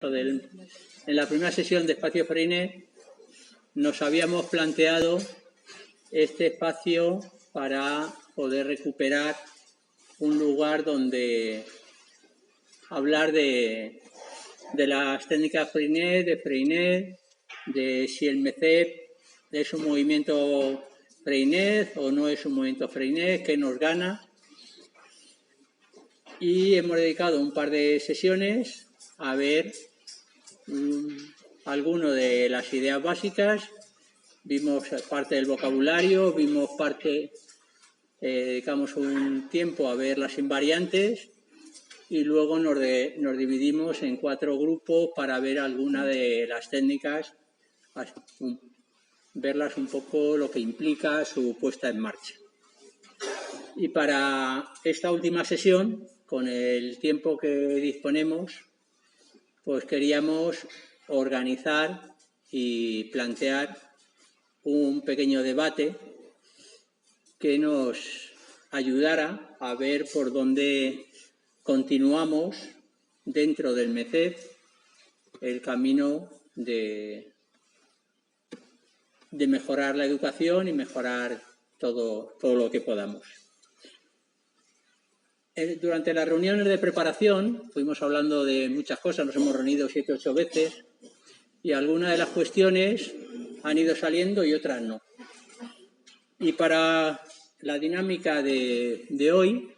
En la primera sesión de Espacio Freinet nos habíamos planteado este espacio para poder recuperar un lugar donde hablar de las técnicas Freinet, de si el MECEP es un movimiento Freinet o no es un movimiento Freinet, qué nos gana. Y hemos dedicado un par de sesiones a ver algunas de las ideas básicas. Vimos parte del vocabulario, vimos parte, dedicamos un tiempo a ver las invariantes y luego nos dividimos en 4 grupos para ver alguna de las técnicas, verlas un poco lo que implica su puesta en marcha. Y para esta última sesión, con el tiempo que disponemos, pues queríamos organizar y plantear un pequeño debate que nos ayudara a ver por dónde continuamos dentro del MECEP el camino de mejorar la educación y mejorar todo lo que podamos. Durante las reuniones de preparación fuimos hablando de muchas cosas, nos hemos reunido 7 o 8 veces y algunas de las cuestiones han ido saliendo y otras no. Y para la dinámica de hoy,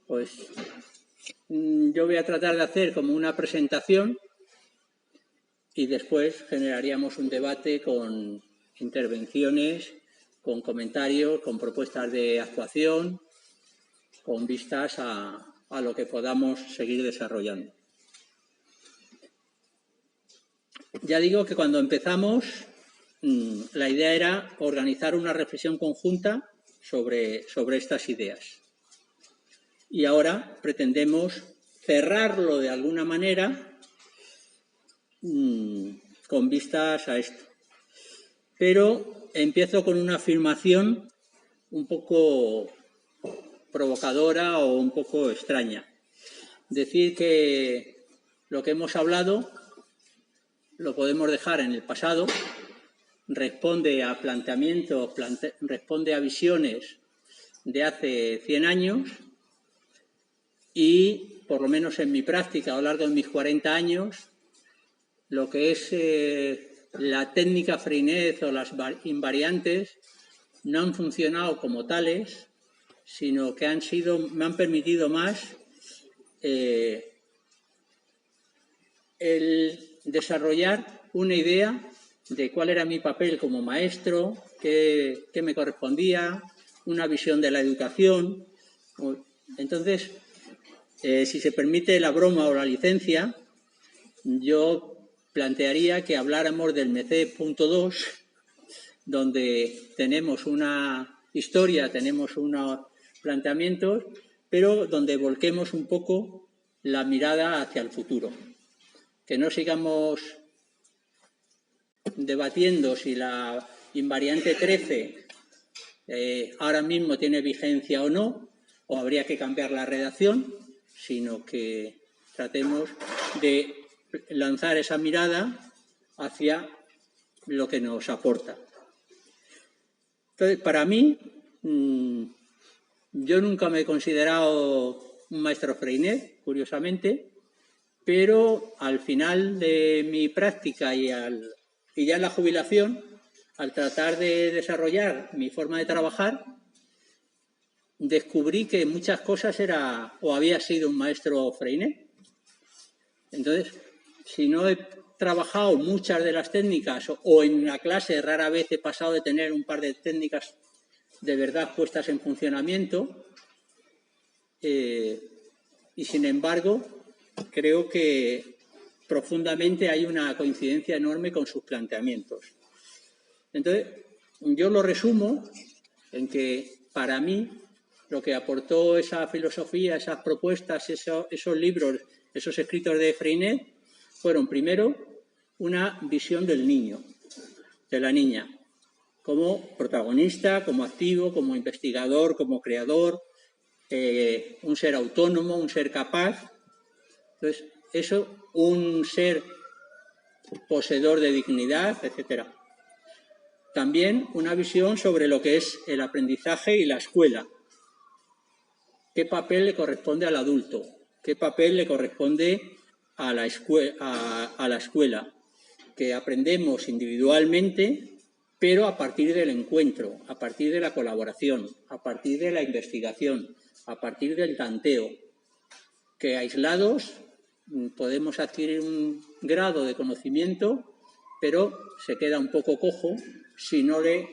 pues yo voy a tratar de hacer como una presentación y después generaríamos un debate con intervenciones, con comentarios, con propuestas de actuación, con vistas a lo que podamos seguir desarrollando. Ya digo que cuando empezamos, la idea era organizar una reflexión conjunta sobre estas ideas. Y ahora pretendemos cerrarlo de alguna manera con vistas a esto. Pero empiezo con una afirmación un poco provocadora o un poco extraña. Decir que lo que hemos hablado lo podemos dejar en el pasado, responde a planteamientos, responde a visiones de hace 100 años y, por lo menos en mi práctica a lo largo de mis 40 años, lo que es la técnica Freinet o las invariantes no han funcionado como tales, sino que me han permitido más el desarrollar una idea de cuál era mi papel como maestro, qué me correspondía, una visión de la educación. Entonces, si se permite la broma o la licencia, yo plantearía que habláramos del MECEP.2, donde tenemos una historia, tenemos unos planteamientos, pero donde volquemos un poco la mirada hacia el futuro. Que no sigamos debatiendo si la invariante 13 ahora mismo tiene vigencia o no, o habría que cambiar la redacción, sino que tratemos de lanzar esa mirada hacia lo que nos aporta. Entonces, para mí, yo nunca me he considerado un maestro Freinet, curiosamente, pero al final de mi práctica y ya en la jubilación, al tratar de desarrollar mi forma de trabajar, descubrí que muchas cosas había sido un maestro Freinet. Entonces, si no he trabajado muchas de las técnicas o en la clase rara vez he pasado de tener un par de técnicas de verdad puestas en funcionamiento, y sin embargo creo que profundamente hay una coincidencia enorme con sus planteamientos. Entonces, yo lo resumo en que para mí lo que aportó esa filosofía, esas propuestas, esos libros, esos escritos de Freinet, fueron primero una visión del niño, de la niña, como protagonista, como activo, como investigador, como creador, un ser autónomo, un ser capaz. Entonces, eso un ser poseedor de dignidad, etcétera. También una visión sobre lo que es el aprendizaje y la escuela. ¿Qué papel le corresponde al adulto? ¿Qué papel le corresponde a la escuela? Que aprendemos individualmente, pero a partir del encuentro, a partir de la colaboración, a partir de la investigación, a partir del tanteo. Que aislados podemos adquirir un grado de conocimiento, pero se queda un poco cojo si no le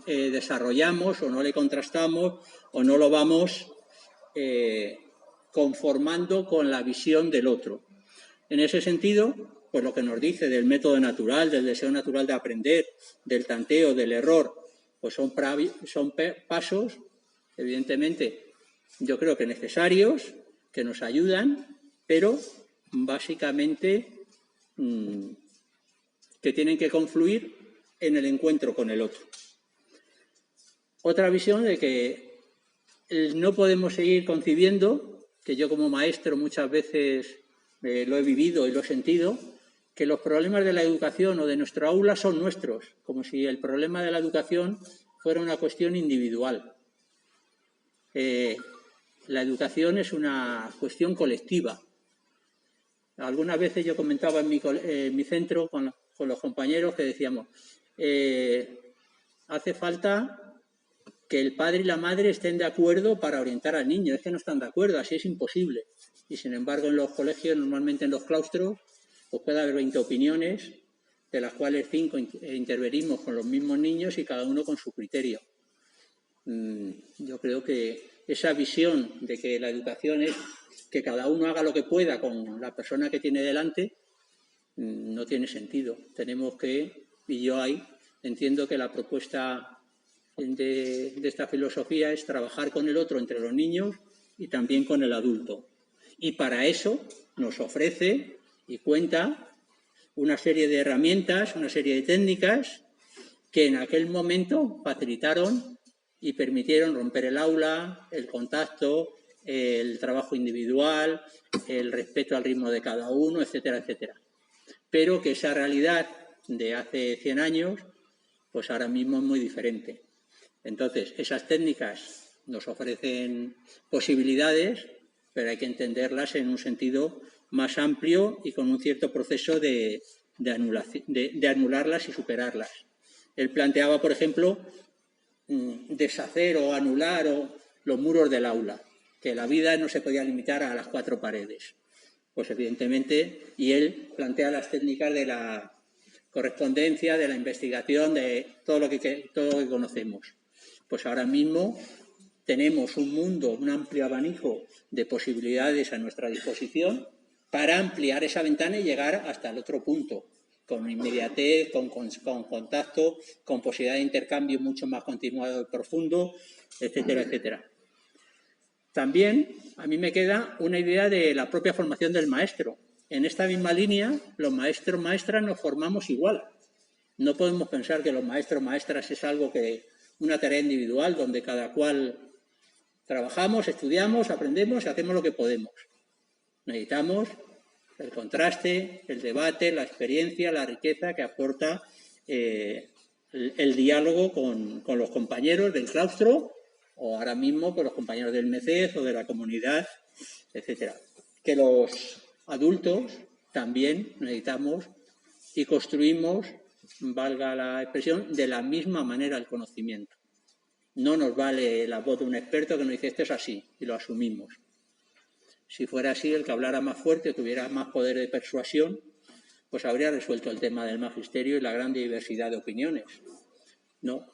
desarrollamos o no le contrastamos o no lo vamos conformando con la visión del otro. En ese sentido, pues lo que nos dice del método natural, del deseo natural de aprender, del tanteo, del error, pues son pasos, evidentemente, yo creo que necesarios, que nos ayudan, pero básicamente que tienen que confluir en el encuentro con el otro. Otra visión de que no podemos seguir concibiendo, que yo como maestro muchas veces lo he vivido y lo he sentido, que los problemas de la educación o de nuestro aula son nuestros, como si el problema de la educación fuera una cuestión individual. La educación es una cuestión colectiva. Algunas veces yo comentaba en mi centro con los compañeros que decíamos, hace falta que el padre y la madre estén de acuerdo para orientar al niño. Es que no están de acuerdo, así es imposible. Y sin embargo en los colegios, normalmente en los claustros, pues puede haber 20 opiniones, de las cuales 5 intervenimos con los mismos niños y cada uno con su criterio. Yo creo que esa visión de que la educación es que cada uno haga lo que pueda con la persona que tiene delante, no tiene sentido. Tenemos que, y yo ahí entiendo que la propuesta de esta filosofía es trabajar con el otro entre los niños y también con el adulto. Y para eso nos ofrece y cuenta una serie de herramientas, una serie de técnicas que en aquel momento facilitaron y permitieron romper el aula, el contacto, el trabajo individual, el respeto al ritmo de cada uno, etcétera, etcétera. Pero que esa realidad de hace 100 años, pues ahora mismo es muy diferente. Entonces, esas técnicas nos ofrecen posibilidades, pero hay que entenderlas en un sentido más amplio y con un cierto proceso de anularlas y superarlas. Él planteaba, por ejemplo, deshacer o anular los muros del aula, que la vida no se podía limitar a las 4 paredes. Pues evidentemente, y él plantea las técnicas de la correspondencia, de la investigación, de todo lo que conocemos. Pues ahora mismo tenemos un mundo, un amplio abanico de posibilidades a nuestra disposición para ampliar esa ventana y llegar hasta el otro punto, con inmediatez, con contacto, con posibilidad de intercambio mucho más continuado y profundo, etcétera, etcétera. También a mí me queda una idea de la propia formación del maestro. En esta misma línea, los maestros, maestras nos formamos igual. No podemos pensar que los maestros, maestras es algo que una tarea individual donde cada cual trabajamos, estudiamos, aprendemos y hacemos lo que podemos. Necesitamos el contraste, el debate, la experiencia, la riqueza que aporta el diálogo con los compañeros del claustro o ahora mismo con los compañeros del MECES o de la comunidad, etcétera. Que los adultos también necesitamos y construimos, valga la expresión, de la misma manera el conocimiento. No nos vale la voz de un experto que nos dice esto es así y lo asumimos. Si fuera así, el que hablara más fuerte, tuviera más poder de persuasión, pues habría resuelto el tema del magisterio y la gran diversidad de opiniones. No,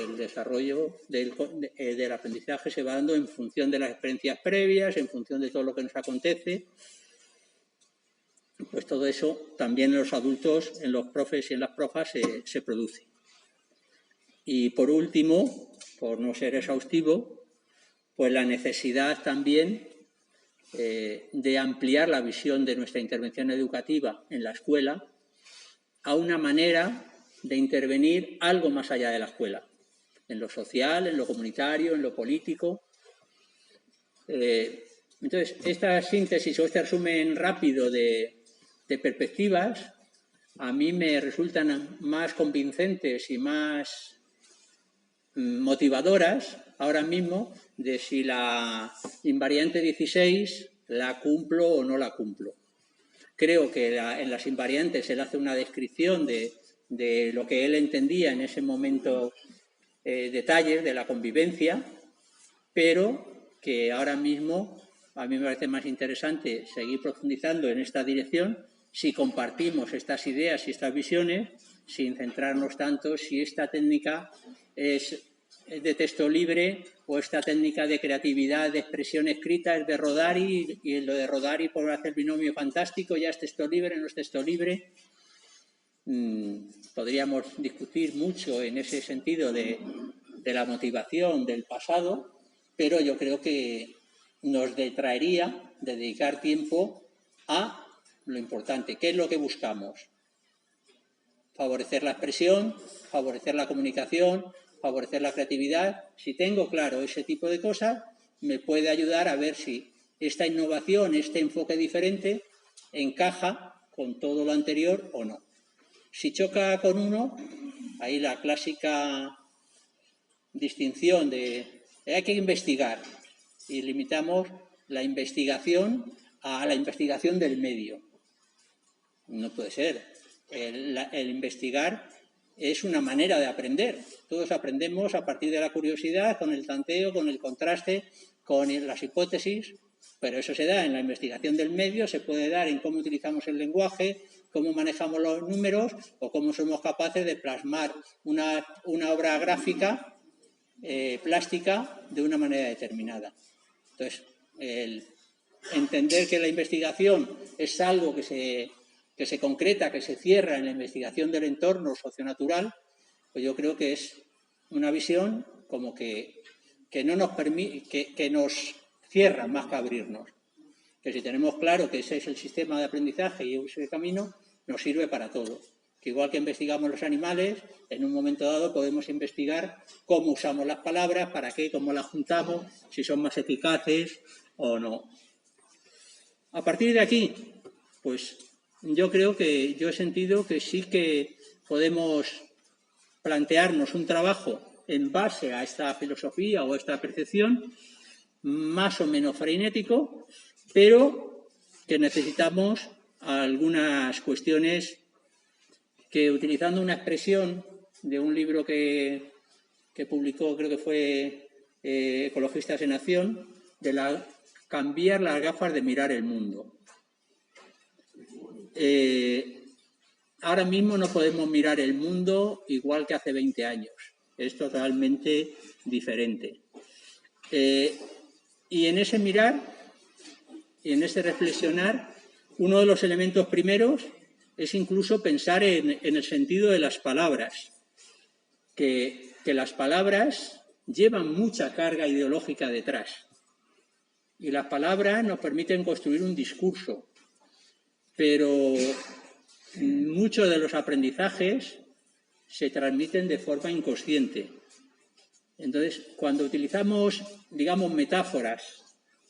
el desarrollo del aprendizaje se va dando en función de las experiencias previas, en función de todo lo que nos acontece. Pues todo eso también en los adultos, en los profes y en las profas se produce. Y por último, por no ser exhaustivo, pues la necesidad también de ampliar la visión de nuestra intervención educativa en la escuela a una manera de intervenir algo más allá de la escuela, en lo social, en lo comunitario, en lo político. Entonces, esta síntesis o este resumen rápido de perspectivas a mí me resultan más convincentes y más motivadoras ahora mismo de si la invariante 16 la cumplo o no la cumplo. Creo que en las invariantes él hace una descripción de lo que él entendía en ese momento, detalles de la convivencia, pero que ahora mismo a mí me parece más interesante seguir profundizando en esta dirección si compartimos estas ideas y estas visiones, sin centrarnos tanto si esta técnica es de texto libre o esta técnica de creatividad, de expresión escrita es de Rodari, y lo de Rodari por hacer binomio fantástico ya es texto libre, no es texto libre. Podríamos discutir mucho en ese sentido de la motivación del pasado, pero yo creo que nos detraería de dedicar tiempo a lo importante. ¿Qué es lo que buscamos? Favorecer la expresión, favorecer la comunicación, favorecer la creatividad. Si tengo claro ese tipo de cosas, me puede ayudar a ver si esta innovación, este enfoque diferente, encaja con todo lo anterior o no. Si choca con uno, ahí la clásica distinción de hay que investigar y limitamos la investigación a la investigación del medio. No puede ser. El investigar es una manera de aprender. Todos aprendemos a partir de la curiosidad, con el tanteo, con el contraste, con las hipótesis, pero eso se da en la investigación del medio, se puede dar en cómo utilizamos el lenguaje, cómo manejamos los números o cómo somos capaces de plasmar una obra gráfica plástica de una manera determinada. Entonces, el entender que la investigación es algo que se concreta, que se cierra en la investigación del entorno socionatural, pues yo creo que es una visión como que no nos permite, que nos cierra más que abrirnos. Que si tenemos claro que ese es el sistema de aprendizaje y ese camino, nos sirve para todo. Que igual que investigamos los animales, en un momento dado podemos investigar cómo usamos las palabras, para qué, cómo las juntamos, si son más eficaces o no. A partir de aquí, pues yo creo que yo he sentido que sí que podemos plantearnos un trabajo en base a esta filosofía o esta percepción, más o menos frenético, pero que necesitamos algunas cuestiones que, utilizando una expresión de un libro que publicó, creo que fue Ecologistas en Acción, de cambiar las gafas de mirar el mundo. Ahora mismo no podemos mirar el mundo igual que hace 20 años. Es totalmente diferente. Y en ese mirar, y en ese reflexionar, uno de los elementos primeros es incluso pensar en el sentido de las palabras, que las palabras llevan mucha carga ideológica detrás. Y las palabras nos permiten construir un discurso, pero muchos de los aprendizajes se transmiten de forma inconsciente. Entonces, cuando utilizamos, digamos, metáforas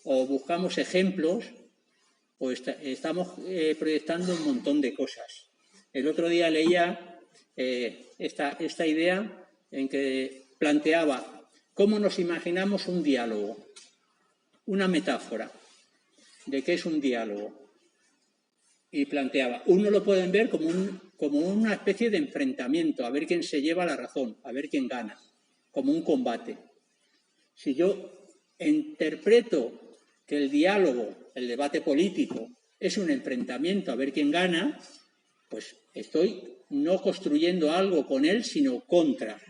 o buscamos ejemplos, pues estamos proyectando un montón de cosas. El otro día leía esta idea en que planteaba cómo nos imaginamos un diálogo, una metáfora de qué es un diálogo. Y planteaba, uno lo pueden ver como una especie de enfrentamiento, a ver quién se lleva la razón, a ver quién gana, como un combate. Si yo interpreto que el diálogo, el debate político, es un enfrentamiento a ver quién gana, pues estoy no construyendo algo con él, sino contra.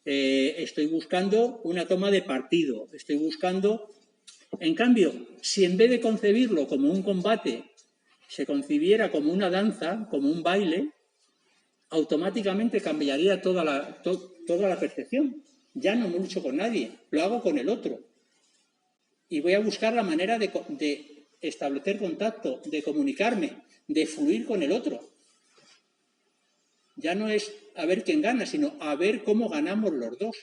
Estoy buscando una toma de partido, estoy buscando... En cambio, si en vez de concebirlo como un combate, se concibiera como una danza, como un baile, automáticamente cambiaría toda la percepción. Ya no me lucho con nadie, lo hago con el otro. Y voy a buscar la manera de establecer contacto, de comunicarme, de fluir con el otro. Ya no es a ver quién gana, sino a ver cómo ganamos los dos.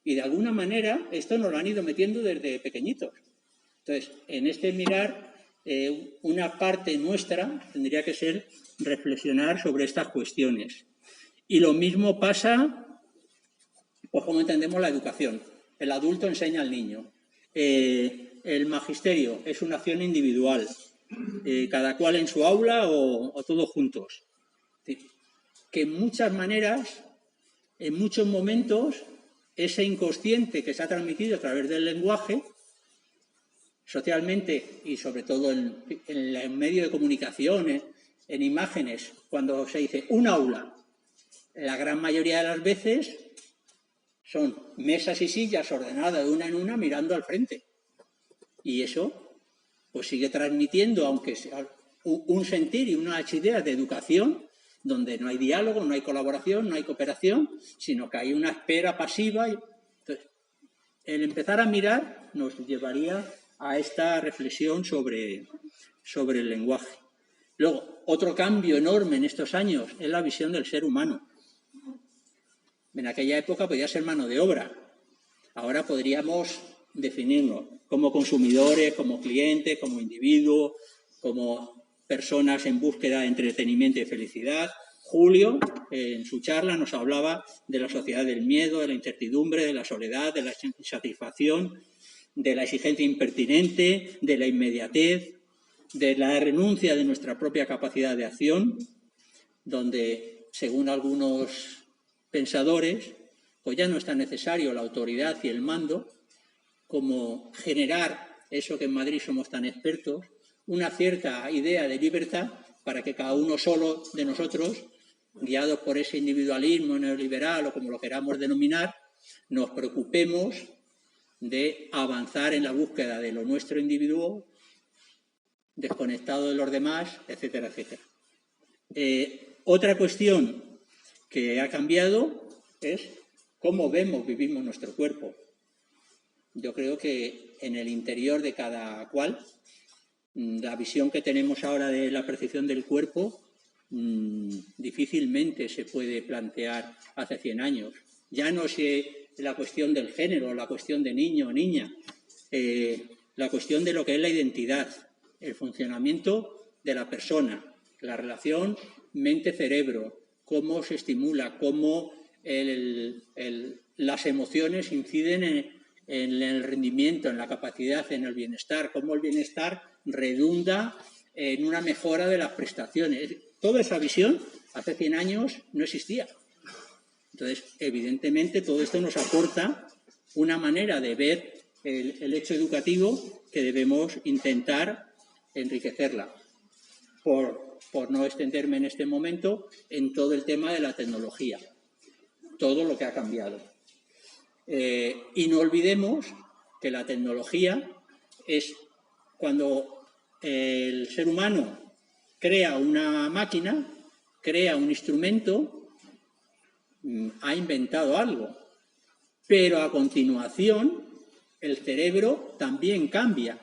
Y de alguna manera esto nos lo han ido metiendo desde pequeñitos. Entonces, en este mirar, una parte nuestra tendría que ser reflexionar sobre estas cuestiones. Y lo mismo pasa, pues como entendemos la educación. El adulto enseña al niño. El magisterio es una acción individual, cada cual en su aula o todos juntos. Que en muchas maneras, en muchos momentos, ese inconsciente que se ha transmitido a través del lenguaje, socialmente y sobre todo en el medio de comunicación, en imágenes, cuando se dice un aula, la gran mayoría de las veces son mesas y sillas ordenadas de una en una mirando al frente. Y eso pues sigue transmitiendo, aunque sea un sentir y unas ideas de educación, donde no hay diálogo, no hay colaboración, no hay cooperación, sino que hay una espera pasiva. Entonces, el empezar a mirar nos llevaría a esta reflexión sobre el lenguaje. Luego, otro cambio enorme en estos años es la visión del ser humano. En aquella época podía ser mano de obra. Ahora podríamos definirnos como consumidores, como clientes, como individuos, como personas en búsqueda de entretenimiento y felicidad. Julio, en su charla, nos hablaba de la sociedad del miedo, de la incertidumbre, de la soledad, de la insatisfacción, de la exigencia impertinente, de la inmediatez, de la renuncia de nuestra propia capacidad de acción, donde, según algunos pensadores, pues ya no es tan necesario la autoridad y el mando como generar eso que en Madrid somos tan expertos, una cierta idea de libertad para que cada uno solo de nosotros, guiados por ese individualismo neoliberal o como lo queramos denominar, nos preocupemos de avanzar en la búsqueda de lo nuestro individuo, desconectado de los demás, etcétera, etcétera. Otra cuestión que ha cambiado es cómo vivimos nuestro cuerpo. Yo creo que en el interior de cada cual, la visión que tenemos ahora de la percepción del cuerpo difícilmente se puede plantear hace 100 años. Ya no es la cuestión del género, la cuestión de niño o niña, la cuestión de lo que es la identidad, el funcionamiento de la persona, la relación mente-cerebro, cómo se estimula, cómo las emociones inciden en el rendimiento, en la capacidad, en el bienestar, cómo el bienestar redunda en una mejora de las prestaciones. Toda esa visión hace 100 años no existía. Entonces, evidentemente, todo esto nos aporta una manera de ver el hecho educativo que debemos intentar enriquecerla. Por no extenderme en este momento en todo el tema de la tecnología, todo lo que ha cambiado. Y no olvidemos que la tecnología es cuando el ser humano crea una máquina, crea un instrumento, ha inventado algo, pero a continuación el cerebro también cambia.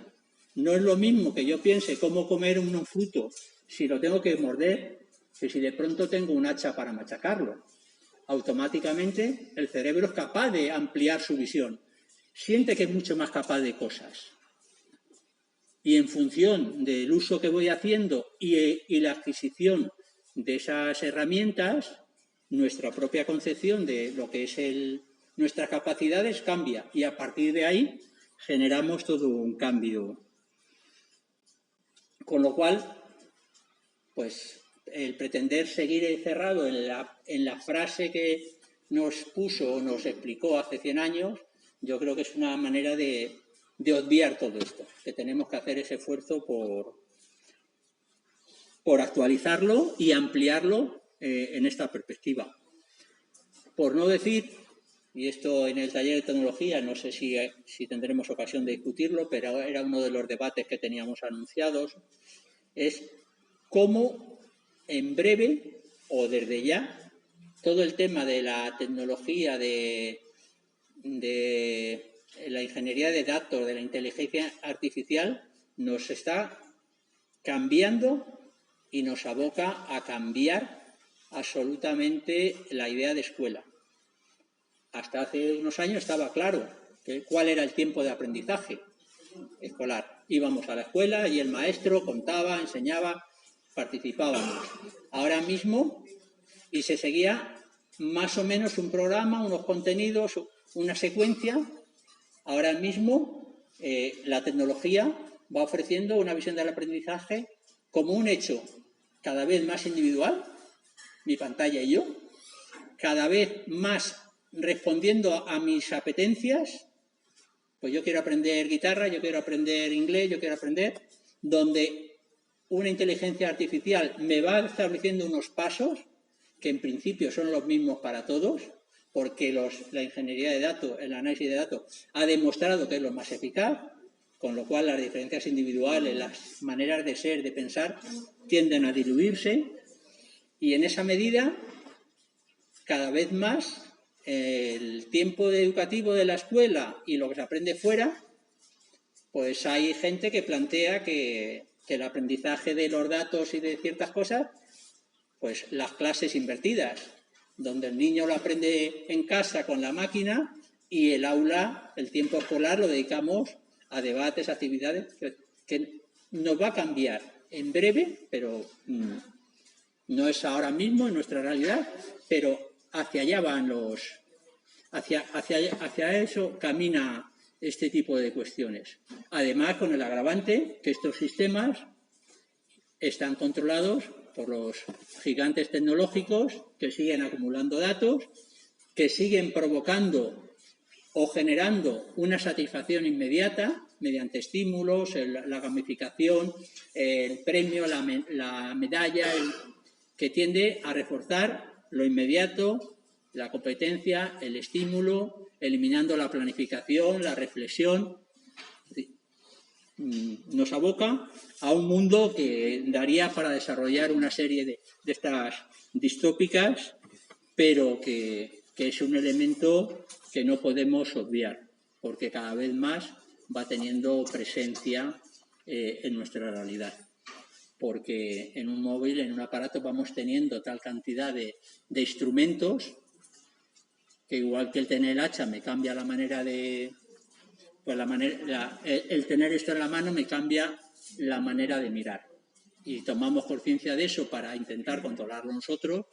No es lo mismo que yo piense cómo comer un fruto si lo tengo que morder, que si de pronto tengo un hacha para machacarlo. Automáticamente el cerebro es capaz de ampliar su visión. Siente que es mucho más capaz de cosas. Y en función del uso que voy haciendo y la adquisición de esas herramientas, nuestra propia concepción de lo que es nuestras capacidades cambia. Y a partir de ahí generamos todo un cambio. Con lo cual, pues el pretender seguir encerrado en la frase que nos puso o nos explicó hace 100 años, yo creo que es una manera de obviar todo esto, que tenemos que hacer ese esfuerzo por actualizarlo y ampliarlo en esta perspectiva. Por no decir, y esto en el taller de tecnología, no sé si tendremos ocasión de discutirlo, pero era uno de los debates que teníamos anunciados, es cómo en breve o desde ya todo el tema de la tecnología, de la ingeniería de datos, de la inteligencia artificial, nos está cambiando y nos aboca a cambiar absolutamente la idea de escuela. Hasta hace unos años estaba claro cuál era el tiempo de aprendizaje. escolar. Íbamos a la escuela y el maestro contaba, enseñaba, participábamos. Ahora mismo, y se seguía más o menos un programa, unos contenidos, una secuencia. Ahora mismo la tecnología va ofreciendo una visión del aprendizaje como un hecho cada vez más individual, mi pantalla y yo, cada vez más respondiendo a mis apetencias. Pues yo quiero aprender guitarra, yo quiero aprender inglés, yo quiero aprender, donde una inteligencia artificial me va estableciendo unos pasos que en principio son los mismos para todos, porque la ingeniería de datos, el análisis de datos, ha demostrado que es lo más eficaz, con lo cual las diferencias individuales, las maneras de ser, de pensar, tienden a diluirse, y en esa medida, cada vez más, el tiempo educativo de la escuela y lo que se aprende fuera, pues hay gente que plantea que el aprendizaje de los datos y de ciertas cosas, pues las clases invertidas, donde el niño lo aprende en casa con la máquina y el aula, el tiempo escolar, lo dedicamos a debates, actividades, que nos va a cambiar en breve, pero no es ahora mismo en nuestra realidad, pero hacia allá van hacia eso camina este tipo de cuestiones. Además, con el agravante que estos sistemas están controlados por los gigantes tecnológicos que siguen acumulando datos, que siguen provocando o generando una satisfacción inmediata mediante estímulos, la gamificación, el premio, la medalla, que tiende a reforzar lo inmediato, la competencia, el estímulo, eliminando la planificación, la reflexión. Nos aboca a un mundo que daría para desarrollar una serie de estas distópicas, pero que es un elemento que no podemos obviar, porque cada vez más va teniendo presencia en nuestra realidad. Porque en un móvil, en un aparato, vamos teniendo tal cantidad de instrumentos que igual que el tener el hacha me cambia la manera de... Pues el tener esto en la mano me cambia la manera de mirar. Y tomamos conciencia de eso para intentar controlarlo nosotros,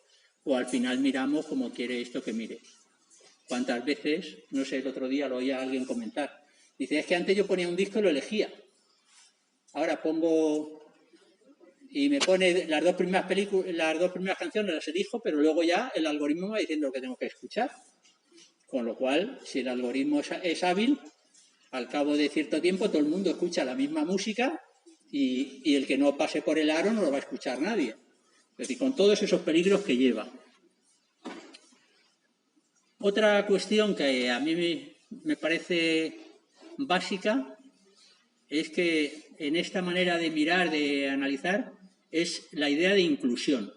o al final miramos como quiere esto que mire. ¿Cuántas veces? No sé, el otro día lo oía alguien comentar. Dice, es que antes yo ponía un disco y lo elegía. Ahora pongo... Y me pone las dos primeras canciones, las elijo, pero luego ya el algoritmo me va diciendo lo que tengo que escuchar. Con lo cual, si el algoritmo es hábil, al cabo de cierto tiempo todo el mundo escucha la misma música y el que no pase por el aro no lo va a escuchar nadie. Es decir, con todos esos peligros que lleva. Otra cuestión que a mí me parece básica es que en esta manera de mirar, de analizar, es la idea de inclusión.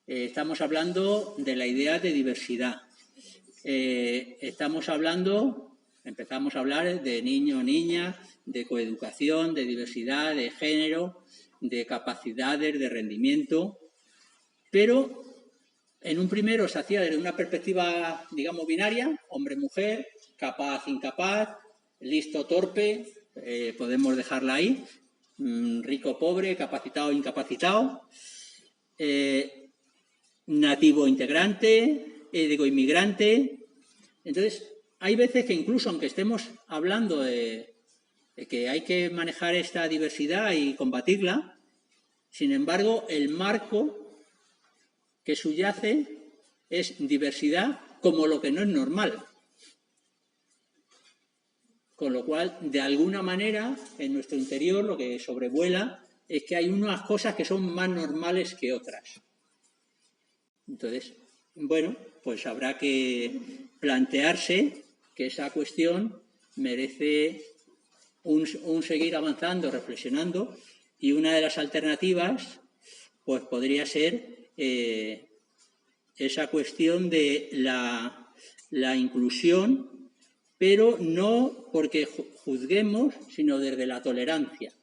Estamos hablando de la idea de diversidad. Empezamos a hablar de niño, niña, de coeducación, de diversidad, de género, de capacidades, de rendimiento, pero en un primero se hacía desde una perspectiva, digamos, binaria, hombre-mujer, capaz, incapaz, listo, torpe, podemos dejarla ahí, rico, pobre, capacitado, incapacitado, nativo, integrante, ético, inmigrante. Entonces, hay veces que incluso aunque estemos hablando de que hay que manejar esta diversidad y combatirla, sin embargo, el marco que subyace es diversidad como lo que no es normal. Con lo cual, de alguna manera, en nuestro interior lo que sobrevuela es que hay unas cosas que son más normales que otras. Entonces, bueno, pues habrá que plantearse que esa cuestión merece un seguir avanzando, reflexionando, y una de las alternativas pues podría ser esa cuestión de la inclusión, pero no porque juzguemos, sino desde la tolerancia.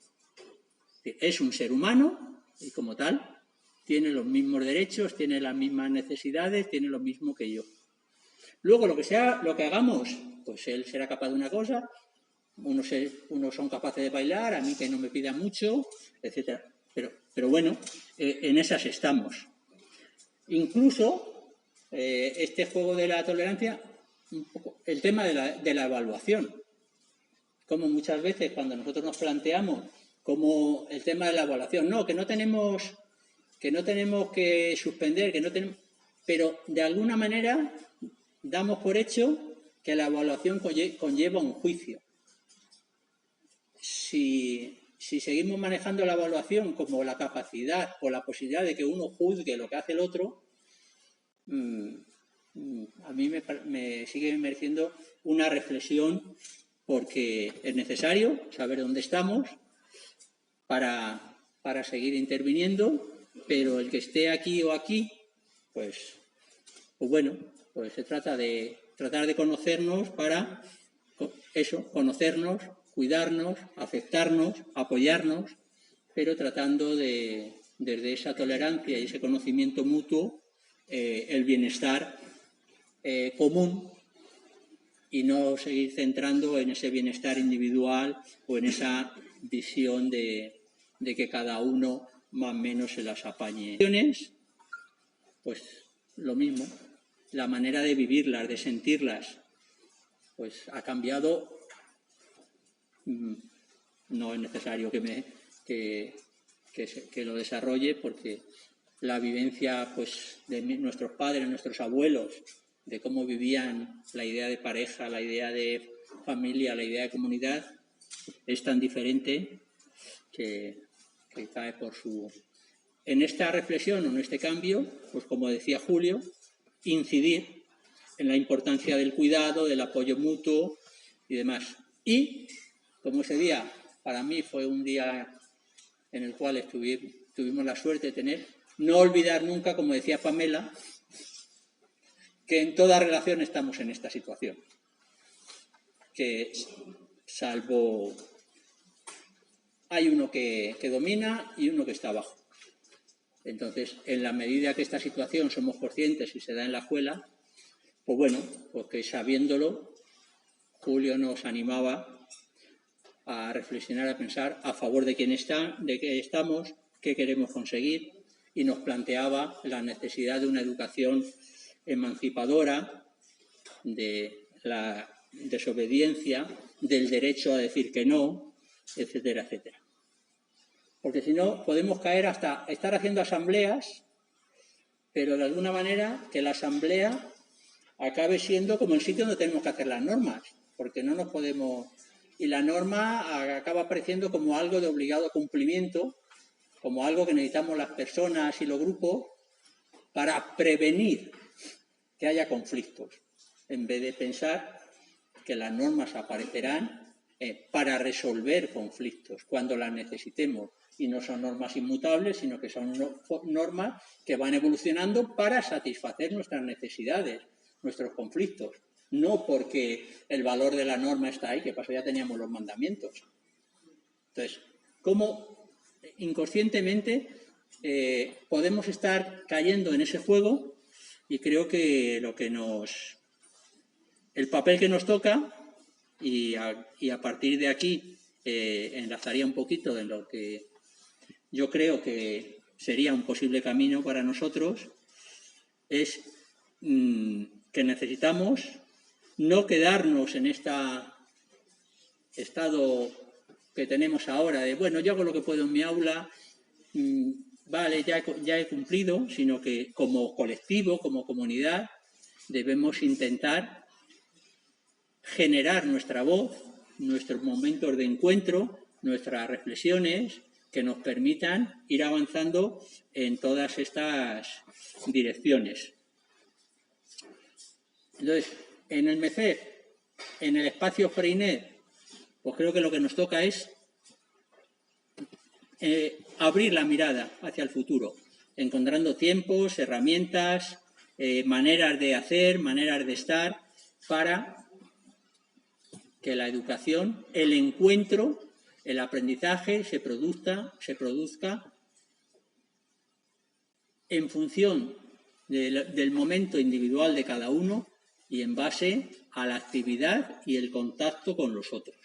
Es un ser humano y como tal tiene los mismos derechos, tiene las mismas necesidades, tiene lo mismo que yo. Luego, lo que hagamos, pues él será capaz de una cosa, Unos son capaces de bailar, a mí que no me pidan mucho, etcétera. Pero bueno, en esas estamos. Incluso este juego de la tolerancia, un poco, el tema de la evaluación. Como muchas veces cuando nosotros nos planteamos como el tema de la evaluación, no, que no tenemos que suspender, pero de alguna manera damos por hecho que la evaluación conlleva un juicio. Si seguimos manejando la evaluación como la capacidad o la posibilidad de que uno juzgue lo que hace el otro, a mí me sigue mereciendo una reflexión, porque es necesario saber dónde estamos para seguir interviniendo, pero el que esté aquí o aquí, pues bueno, pues se trata de tratar de conocernos para eso, conocernos, cuidarnos, aceptarnos, apoyarnos, pero tratando de, desde esa tolerancia y ese conocimiento mutuo, el bienestar común, y no seguir centrando en ese bienestar individual o en esa visión de que cada uno más o menos se las apañe. Pues lo mismo, la manera de vivirlas, de sentirlas, pues ha cambiado. No es necesario que lo desarrolle, porque la vivencia pues de nuestros padres, nuestros abuelos, de cómo vivían la idea de pareja, la idea de familia, la idea de comunidad, es tan diferente que cae por su... En esta reflexión o en este cambio, pues como decía Julio, incidir en la importancia del cuidado, del apoyo mutuo y demás. Y, como ese día, para mí fue un día en el cual tuvimos la suerte de tener, no olvidar nunca, como decía Pamela, que en toda relación estamos en esta situación, que salvo hay uno que domina y uno que está abajo. Entonces, en la medida que esta situación somos conscientes y se da en la escuela, pues bueno, porque sabiéndolo, Julio nos animaba a reflexionar, a pensar a favor de quién está, de qué estamos, qué queremos conseguir, y nos planteaba la necesidad de una educación emancipadora, de la desobediencia, del derecho a decir que no, etcétera, etcétera. Porque si no, podemos caer hasta estar haciendo asambleas, pero de alguna manera que la asamblea acabe siendo como el sitio donde tenemos que hacer las normas, porque no nos podemos... Y la norma acaba apareciendo como algo de obligado cumplimiento, como algo que necesitamos las personas y los grupos para prevenir que haya conflictos, en vez de pensar que las normas aparecerán para resolver conflictos cuando las necesitemos, y no son normas inmutables, sino que son normas que van evolucionando para satisfacer nuestras necesidades, nuestros conflictos, no porque el valor de la norma está ahí, que pasó, ya teníamos los mandamientos. Entonces, ¿cómo inconscientemente podemos estar cayendo en ese juego? Y creo que el papel que nos toca, y a partir de aquí enlazaría un poquito en lo que yo creo que sería un posible camino para nosotros, es que necesitamos no quedarnos en este estado que tenemos ahora de, bueno, yo hago lo que puedo en mi aula, vale, ya he cumplido, sino que como colectivo, como comunidad, debemos intentar generar nuestra voz, nuestros momentos de encuentro, nuestras reflexiones, que nos permitan ir avanzando en todas estas direcciones. Entonces, en el MECEF, en el espacio Freinet, pues creo que lo que nos toca es abrir la mirada hacia el futuro, encontrando tiempos, herramientas, maneras de hacer, maneras de estar, para que la educación, el encuentro, el aprendizaje se produzca en función del momento individual de cada uno y en base a la actividad y el contacto con los otros.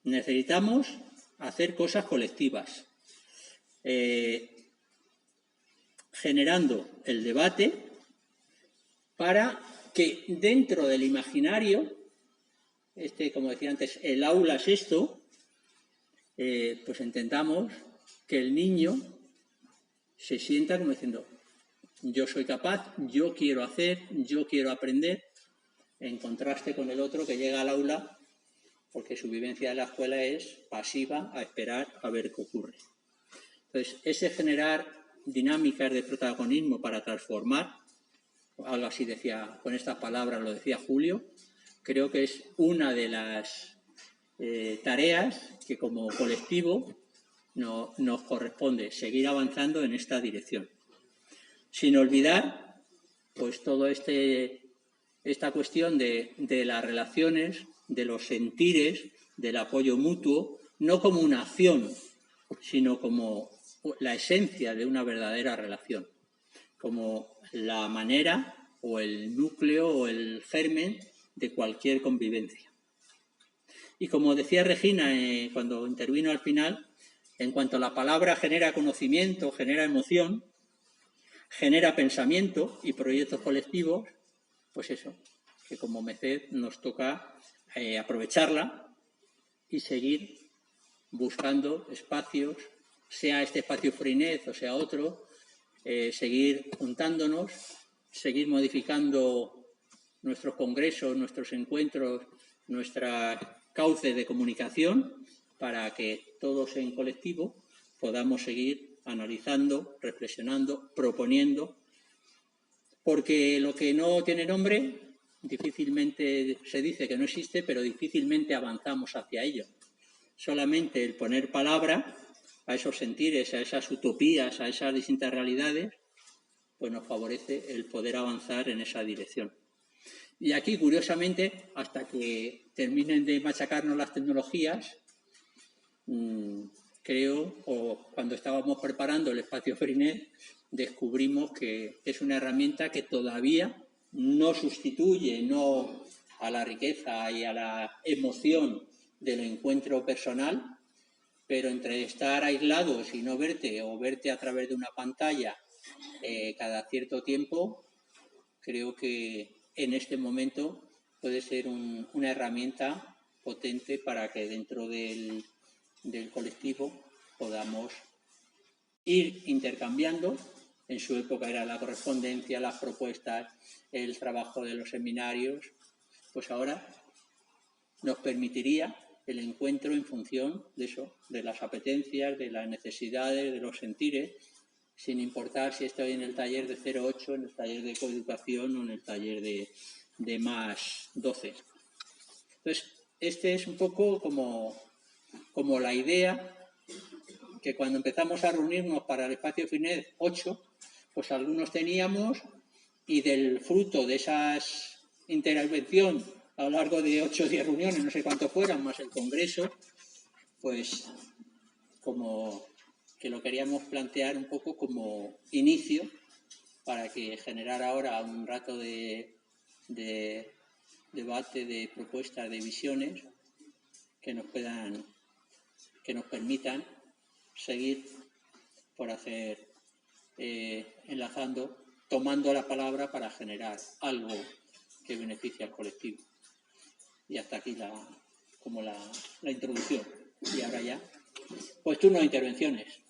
necesitamos hacer cosas colectivas, generando el debate para que dentro del imaginario, como decía antes, el aula es esto, pues intentamos que el niño se sienta como diciendo, yo soy capaz, yo quiero hacer, yo quiero aprender, en contraste con el otro que llega al aula porque su vivencia de la escuela es pasiva, a esperar a ver qué ocurre. Entonces, ese generar dinámicas de protagonismo para transformar, algo así decía, con estas palabras lo decía Julio, creo que es una de las tareas que como colectivo nos corresponde seguir avanzando en esta dirección. Sin olvidar, pues, todo esta cuestión de las relaciones, de los sentires, del apoyo mutuo, no como una acción, sino como la esencia de una verdadera relación, como la manera o el núcleo o el germen de cualquier convivencia. Y como decía Regina cuando intervino al final, en cuanto la palabra genera conocimiento, genera emoción, genera pensamiento y proyectos colectivos, pues eso, que como MECED nos toca aprovecharla y seguir buscando espacios, sea este espacio Freinet o sea otro, seguir juntándonos, seguir modificando nuestros congresos, nuestros encuentros, nuestra cauce de comunicación para que todos en colectivo podamos seguir analizando, reflexionando, proponiendo, porque lo que no tiene nombre difícilmente se dice que no existe, pero difícilmente avanzamos hacia ello. Solamente el poner palabra a esos sentires, a esas utopías, a esas distintas realidades, pues nos favorece el poder avanzar en esa dirección. Y aquí, curiosamente, hasta que terminen de machacarnos las tecnologías, creo, o cuando estábamos preparando el espacio Freinet, descubrimos que es una herramienta que todavía no sustituye no a la riqueza y a la emoción del encuentro personal, pero entre estar aislados y no verte o verte a través de una pantalla cada cierto tiempo, creo que en este momento puede ser una herramienta potente para que dentro del colectivo podamos ir intercambiando. En su época era la correspondencia, las propuestas, el trabajo de los seminarios, pues ahora nos permitiría el encuentro en función de eso, de las apetencias, de las necesidades, de los sentires, sin importar si estoy en el taller de 08, en el taller de coeducación o en el taller de más 12. Entonces, este es un poco como la idea que cuando empezamos a reunirnos para el espacio Freinet 8, pues algunos teníamos, y del fruto de esas intervención a lo largo de 8 o 10 reuniones, no sé cuánto fueran, más el congreso, pues como que lo queríamos plantear un poco como inicio para que generara ahora un rato de debate, de propuestas, de visiones que nos permitan seguir por hacer, enlazando, tomando la palabra para generar algo que beneficie al colectivo. Y hasta aquí la introducción. Y ahora ya, pues turno de intervenciones.